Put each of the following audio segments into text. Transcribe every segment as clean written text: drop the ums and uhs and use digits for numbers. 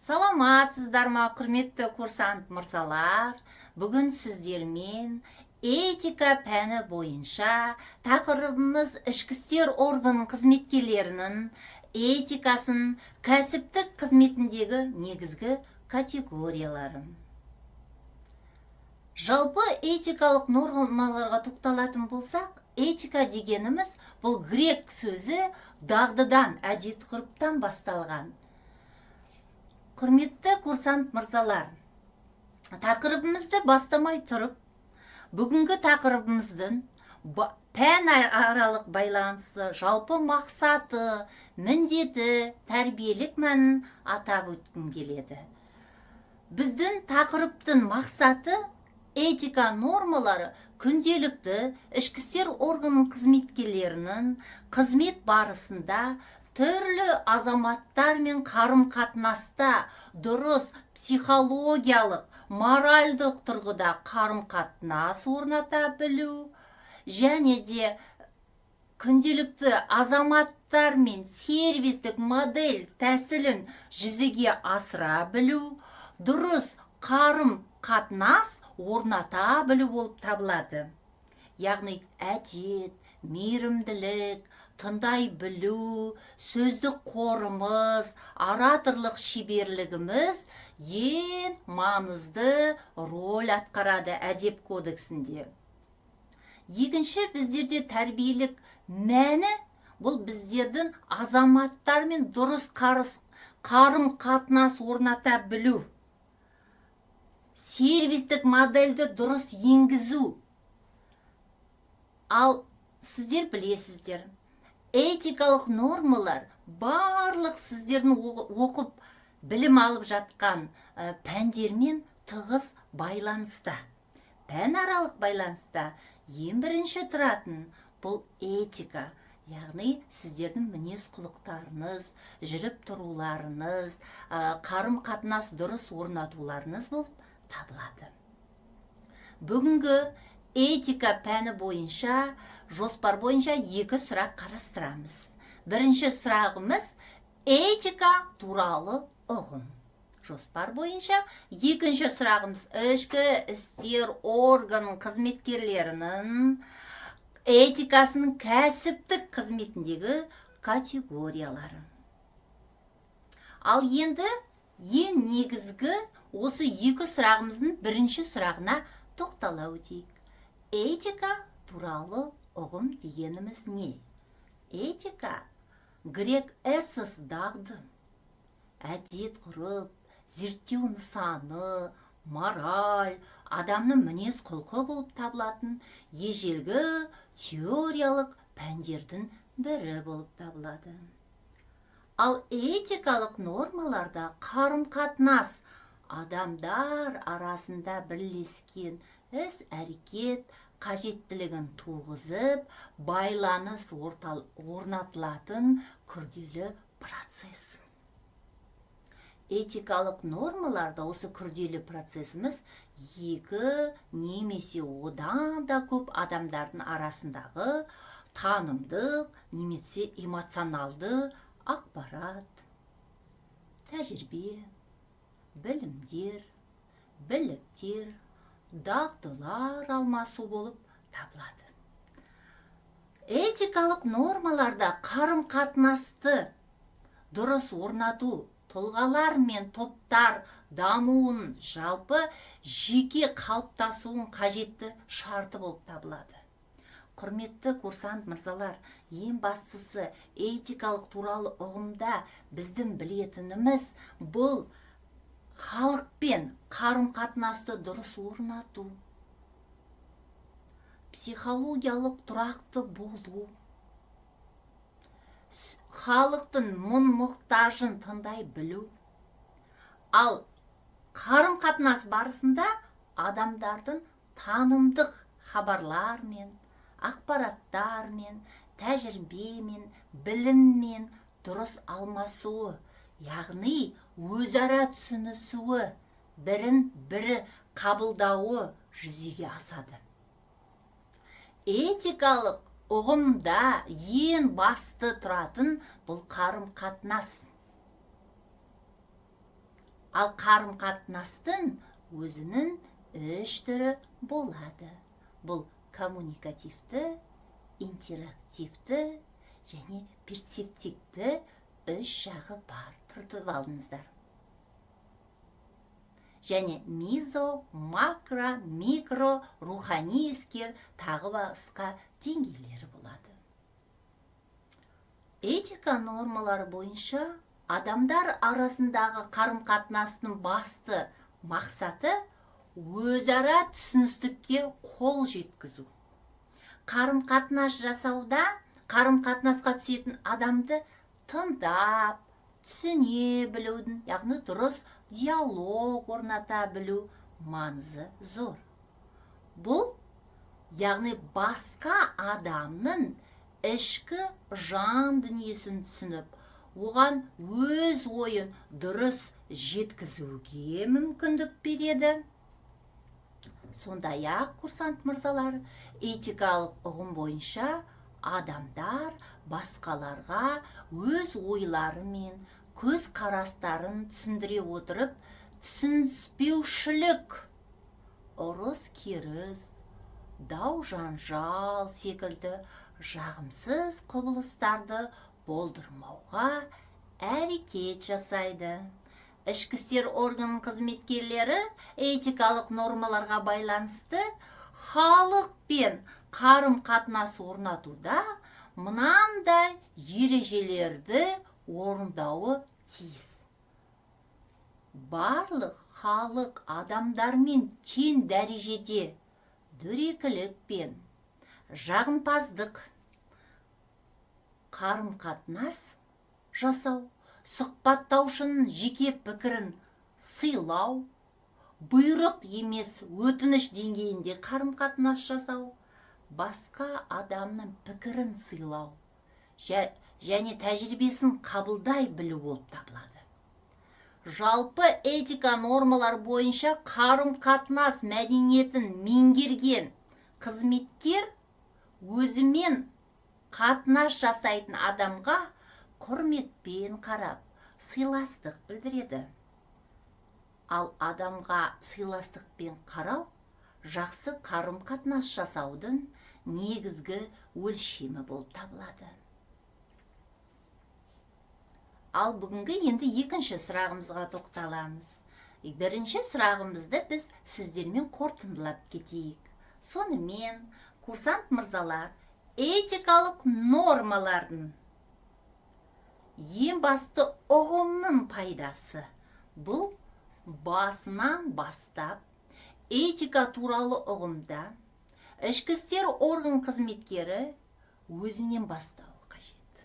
Саламатсыздар ма, құрметті курсант мырзалар? Бүгін сіздермен этика пәні бойынша тақырыбымыз ішкі істер органының қызметкерлерінің этикасын, кәсіптік қызметіндегі негізгі категориялары. Жалпы этикалық нормаларға тоқталатын болсақ, этика дегеніміз бұл грек сөзі дағдыдан, әдет-ғұрыптан басталған. Құрметті курсант мырзалар, тақырыбымызды бастамай тұрып, бүгінгі тақырыбымыздың пән аралық байланысы, жалпы мақсаты, міндеті, тәрбиелік мәнін атап өткім келеді. Біздің тақырыптың мақсаты этика нормалары күнделікті ішкі істер органының қызметкерлерінің қызмет барысында түрлі азаматтармен қарым-қатынаста дұрыс психологиялық, моральдық тұрғыда қарым-қатынас орната білу, және де күнделікті азаматтармен сервистік модель тәсілін жүзеге асыра білу, дұрыс қарым-қатынас орната білу болып табылады. Яғни әдет, мейірімділік, тыңдай білу, сөздік қорымыз, ораторлық шеберлігіміз ең маңызды роль атқарады әдеп кодексінде. Екінші, біздерде тәрбиелік мәні бұл біздердің азаматтармен дұрыс қарым-қатынас орната білу, сервистік модельді дұрыс енгізу. Ал сіздер білесіздер, этикалық нормалар барлық сіздердің оқып білім алып жатқан пәндермен тығыз байланыста. Пән аралық байланыста ең бірінші тұратын бұл этика, яғни сіздердің мінез құлықтарыңыз, жүріп тұруларыңыз, қарым-қатынас дұрыс орнатуларыңыз болып табылады. Бүгінгі этика пәні бойынша, жоспар бойынша екі сұрақ қарастырамыз. Бірінші сұрағымыз этика туралы ұғым. Жоспар бойынша екінші сұрағымыз ішкі істер органының қызметкерлерінің этикасының кәсіптік қызметіндегі категориялары. Ал енді ең негізгі осы екі сұрағымыздың бірінші сұрағына тоқтала өтейік. Этика туралы ұғым дегеніміз не? Этика грек эсос дағды, әдет ғұрып, зерттеу нысаны, мораль, адамның мінез құлқы болып табылатын ежелгі теориялық пәндердің бірі болып табылады. Ал этикалық нормаларда қарым-қатынас, адамдар арасында бірлескен іс-әрекет қажеттілігін туғызып, байланыс орнатылатын күрделі процесс. Этикалық нормаларда осы күрделі процесіміз екі немесе одан да көп адамдардың арасындағы танымдық немесе эмоционалды ақпарат, тәжірибе, білімдер, біліктер, дағдылар алмасу болып табылады. Этикалық нормаларда қарым-қатынасты дұрыс орнату, тұлғалар мен топтар дамуын, жалпы жеке қалыптасуын қажетті шарты болып табылады. Құрметті курсант мырзалар, ең бастысы этикалық туралы ұғымда біздің білетініміз бұл халықпен қарым-қатынасты дұрыс орнату, психологиялық тұрақты болу, халықтың мұң-мұқтажын тыңдай білу. Ал қарым-қатынас барысында адамдардың танымдық хабарлармен, ақпараттармен, тәжірибемен, біліммен дұрыс алмасуы, яғни өзара түсінісуі, бірін-бірі қабылдауы жүзеге асады. Этикалық ұғымда ең басты тұратын бұл қарым-қатынас. Ал қарым-қатынастың өзінің үш түрі болады. Бұл коммуникативті, интерактивті және перцептивті үш жағы бар. Тұртып алыңыздар. Және мизо, макро, микро, рухани іскер тағы басқа деңгейлері болады. Этика нормалары бойынша адамдар арасындағы қарым-қатынастың басты мақсаты өзара түсіністікке қол жеткізу. Қарым-қатынас жасауда қарым-қатынасқа түсетін адамды тыңдап, түсіне білудің, яғни дұрыс диалог орната білу маңызы зор. Бұл, яғни басқа адамның ішкі жан дүниесін түсініп, оған өз ойын дұрыс жеткізуге мүмкіндік береді. Сондай-ақ, курсант мырзалар, этикалық ұғым бойынша адамдар басқаларға өз ойлары мен көз қарастарын түсіндіре отырып, түсініспеушілік, ұрыс-керіс, дау-жанжал секілді жағымсыз құбылыстарды болдырмауға әрекет жасайды. Ішкі істер органының қызметкерлері этикалық нормаларға байланысты халықпен қарым-қатынас орнатуда мынандай ережелерді орындауы тиіс. Барлық халық адамдармен тең дәрежеде дөрекілік пен жағымпаздық қарым-қатынас жасау, сұхбаттаушының жеке пікірін сыйлау, бұйрық емес өтініш деңгейінде қарым-қатынас жасау, басқа адамның пікірін сыйлау және тәжірибесін қабылдай білу болып табылады. Жалпы этика нормалар бойынша қарым-қатынас мәдениетін меңгерген қызметкер өзімен қатынас жасайтын адамға құрметпен қарап, сыйластық білдіреді. Ал адамға сыйластықпен қарау жақсы қарым-қатынас жасаудың негізгі өлшемі болып табылады. Ал бүгінгі енді екінші сұрағымызға тоқталамыз. Бірінші сұрағымызды біз сіздермен қорытындылап кетейік. Сонымен, курсант мырзалар, этикалық нормалардың ең басты ұғымның пайдасы. Бұл басынан бастап этика туралы ұғымда ішкі істер орган қызметкері өзінен бастауы қажет.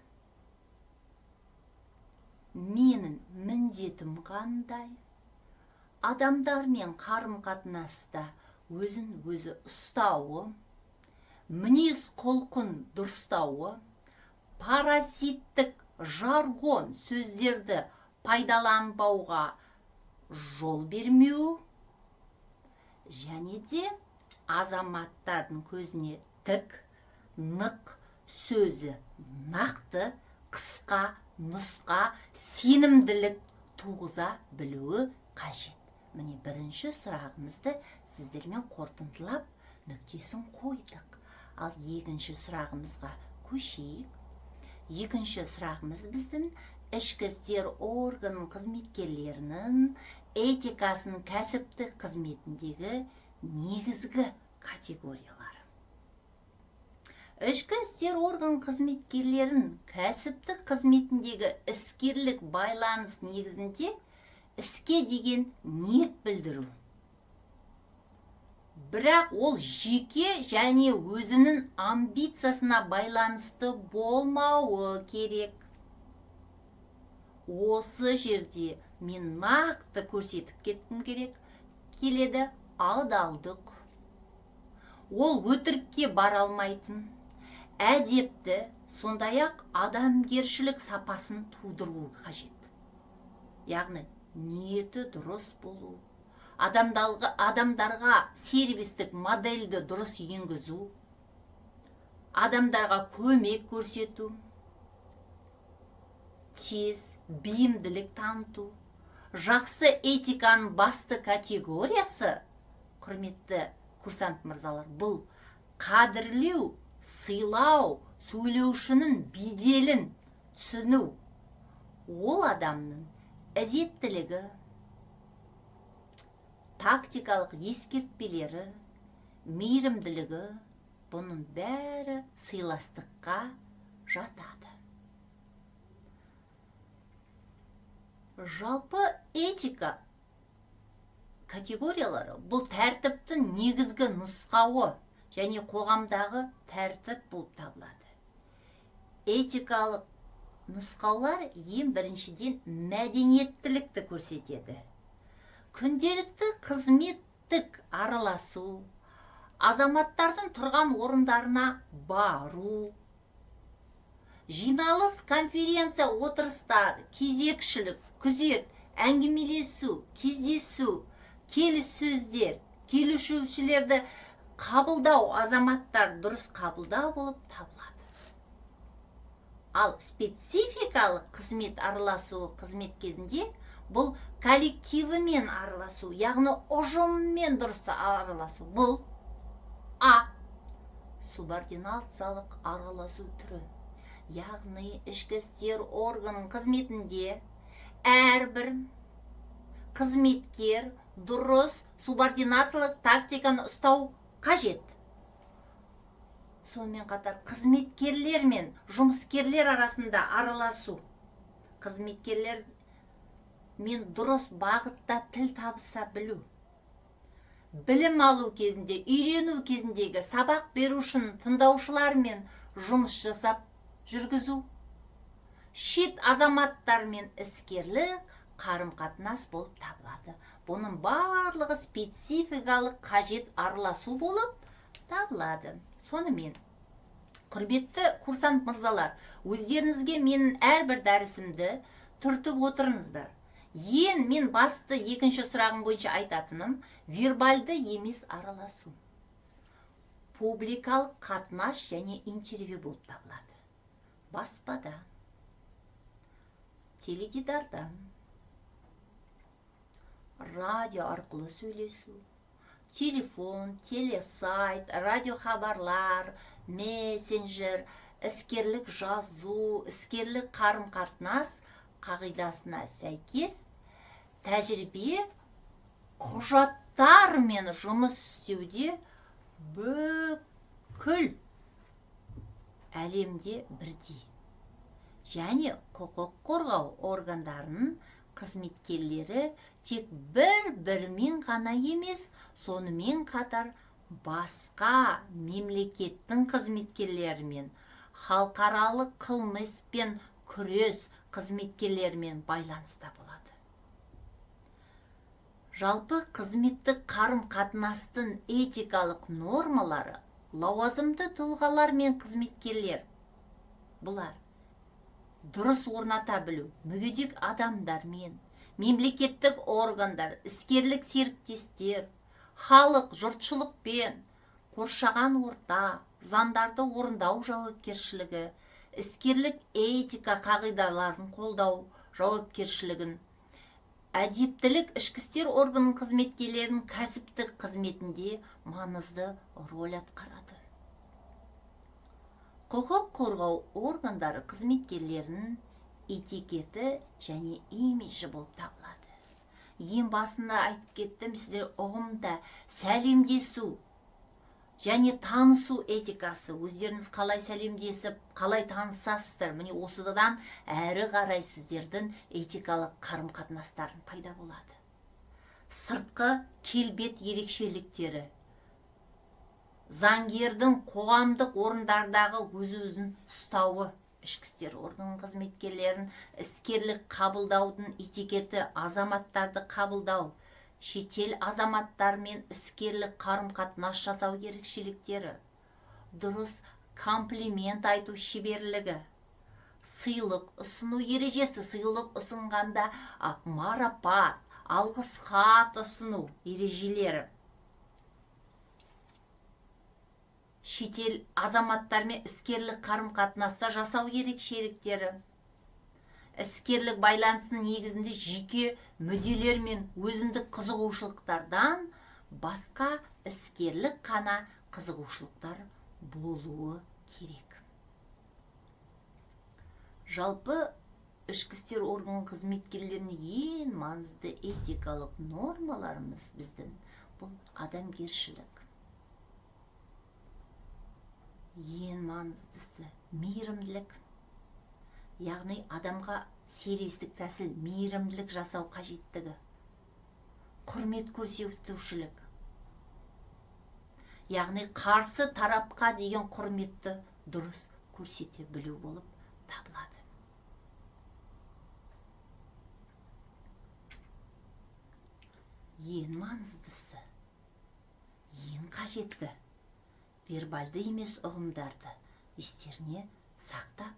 Менің міндетім қандай? Адамдармен қарым-қатынаста өзін өзі ұстауы, мінез құлқын дұрыстауы, паразиттік жаргон сөздерді пайдаланбауға жол бермеу, және де азаматтардың көзіне тік, нық сөзі нақты, қысқа, нұсқа, сенімділік туғыза білуі қажет. Міне бірінші сұрағымызды сіздермен қорытындылап, нүктесін қойдық. Ал екінші сұрағымызға көшейік. Екінші сұрағымыз біздің ішкі істер органының қызметкерлерінің этикасының кәсіптік қызметіндегі негізгі категориялары. Ішкі істер орган қызметкерлерін кәсіптік қызметіндегі іскерлік байланыс негізінде іске деген ниет білдіру. Бірақ ол жеке және өзінің амбициясына байланысты болмауы керек. Осы жерде мен нақты көрсетіп кеткім келеді адалдық. Ол өтірікке бара алмайтын, әдепті, сондай-ақ адамгершілік сапасын тудыру қажет. Яғни ниеті дұрыс болу, адамдарға сервистік модельді дұрыс енгізу, адамдарға көмек көрсету, тез бейімділік таныту, жақсы этиканың басты категориясы, құрметті курсант мырзалар, бұл қадірлеу, сыйлау, сөйлеушінің беделін түсіну. Ол адамның ізеттілігі, тактикалық ескертпелері, мейірімділігі, бұның бәрі сыйластыққа жатады. Жалпы этика категориялары бұл тәртіптің негізгі нұсқауы және қоғамдағы тәртіп болып табылады. Этикалық нұсқаулар ең біріншіден мәдениеттілікті көрсетеді. Күнделікті қызметтік араласу, азаматтардың тұрған орындарына бару, жиналыс, конференция, отырыстар, кезекшілік, күзет, әңгімелесу, кездесу, келіссөздер, келушілерді қабылдау, азаматтар дұрыс қабылдау болып табылады. Ал спецификалық қызмет араласу қызмет кезінде бұл коллективімен араласу, яғни ұжыммен дұрыс араласу. Бұл субординациялық араласу түрі. Яғни ішкі істер органының қызметінде әрбір қызметкер дұрыс субординациялық тактиканы ұстау қажет. Сонымен қатар қызметкерлер мен жұмыскерлер арасында араласу. Қызметкерлер мен дұрыс бағытта тіл табыса білу. Білім алу кезінде, үйрену кезіндегі сабақ берушінің тыңдаушылармен жұмыс жасап жүргізу. Шет азаматтармен іскерлік қарым-қатынас болып табылады. Бұның барлығы спецификалық қажет араласу болып табылады. Сонымен, құрметті курсант мырзалар, өздеріңізге менің әрбір дәрісімді түртіп отырыңыздар. Мен басты екінші сұрағым бойынша айтатыным вербалды емес араласу. Публикалық қатынас және интервью болып табылады. Баспада, теледидарда, радио арқылы сөйлесу, телефон, телесайт, радиохабарлар, мессенджер, іскерлік жазу, іскерлік қарым-қатынас қағидасына сәйкес тәжірибе құжаттармен жұмыс істеуде бүкіл әлемде бірдей. Және құқық қорғау органдарының қызметкерлері тек бір-бірімен ғана емес, сонымен қатар басқа мемлекеттің қызметкерлерімен, халықаралық қылмыс пен күрес қызметкерлерімен байланыста болады. Жалпы қызметтік қарым-қатынастың этикалық нормалары лауазымды тұлғалар мен қызметкерлер. Бұлар дұрыс орната білу, мүгедек адамдармен, мемлекеттік органдар, іскерлік серіктестер, халық, жұртшылықпен, қоршаған орта, заңдарды орындау жауапкершілігі, іскерлік этика қағидаларын қолдау жауапкершілігін, әдептілік ішкі істер органының қызметкерлерінің кәсіптік қызметінде маңызды рөл атқарады. Құқық қорғау органдары қызметкерлерінің этикеті және имиджі болып табылады. Ең басында айтып кеттім, сіздер ұғымда сәлемдесу және танысу этикасы. Өздеріңіз қалай сәлемдесіп, қалай танысасыздар. Міне осыдан әрі қарай сіздердің этикалық қарым-қатынастарын пайда болады. Сыртқы келбет ерекшеліктері. Заңгердің қоғамдық орындардағы өзін ұстауы. Ішкі істер органының қызметкерлерін іскерлік қабылдаудың этикеті, азаматтарды қабылдау, шетел азаматтармен іскерлік қарым-қатынас жасау ерекшеліктері, дұрыс комплимент айту шеберлігі, сыйлық ұсыну ережесі, сыйлық ұсынғанда марапат, алғыс хат ұсыну ережелері, шетел азаматтармен іскерлік қарым-қатынаста жасау ерекшеліктері, іскерлік байланысының негізінде жеке мүдделер мен өзіндік қызығушылықтардан басқа іскерлік қана қызығушылықтар болуы керек. Жалпы ішкі істер орган қызметкерлеріне ең маңызды этикалық нормаларымыз біздің бұл адамгершілік. Ең маңыздысы мейірімділік. Яғни адамға сервистік тәсіл мейірімділік жасау қажеттігі. Құрмет көрсетушілік. Яғни қарсы тарапқа деген құрметті дұрыс көрсете білу болып табылады. Ең маңыздысы, ең қажетті вербалды емес ұғымдарды естеріне сақтап,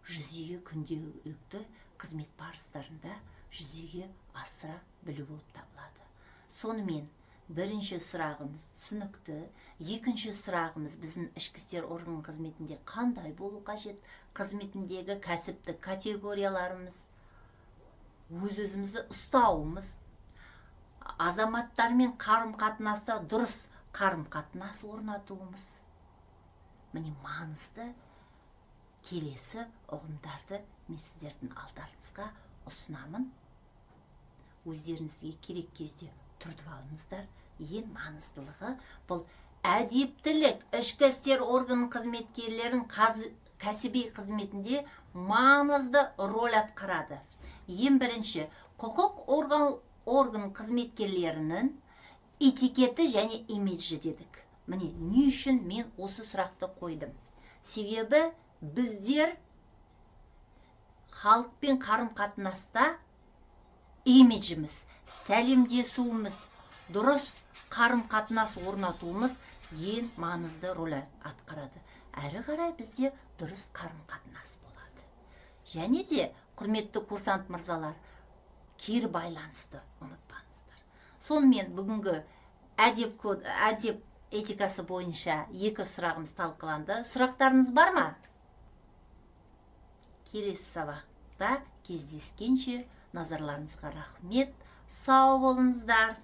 жүзеге күнделікті қызмет барыстарында жүзеге асыра білу болып табылады. Сонымен бірінші сұрағымыз түсінікті, екінші сұрағымыз біздің ішкі істер орган қызметінде қандай болу қажет, қызметіндегі кәсіптік категорияларымыз, өз-өзімізді ұстауымыз, азаматтармен қарым-қатынаста дұрыс қарым-қатынас орнатуымыз. Міне маңызды келесі ұғымдарды мен сіздердің алдарыңызға ұсынамын. Өздеріңізге керек кезде түртіп алыңыздар. Ең маңыздылығы бұл әдептілік ішкі істер орган қызметкерлерінің кәсіби қызметінде маңызды роль атқарады. Ең бірінші, құқық орган қызметкерлерінің этикеті және имиджі дедік. Міне, не үшін мен осы сұрақты қойдым? Себебі біздер халықпен қарым-қатынаста имиджіміз, сәлемдесуіміз, дұрыс қарым-қатынас орнатуымыз ең маңызды роль атқарады. Әрі қарай бізде дұрыс қарым-қатынас болады. Және де, құрметті курсант мырзалар, кері байланысты ұмытпаңыздар. Сонымен бүгінгі әдеп этикасы бойынша екі сұрағымыз талқыланды. Сұрақтарыңыз бар ма? Келесі сабақта кездескенше назарларыңызға рахмет. Сау болыңыздар.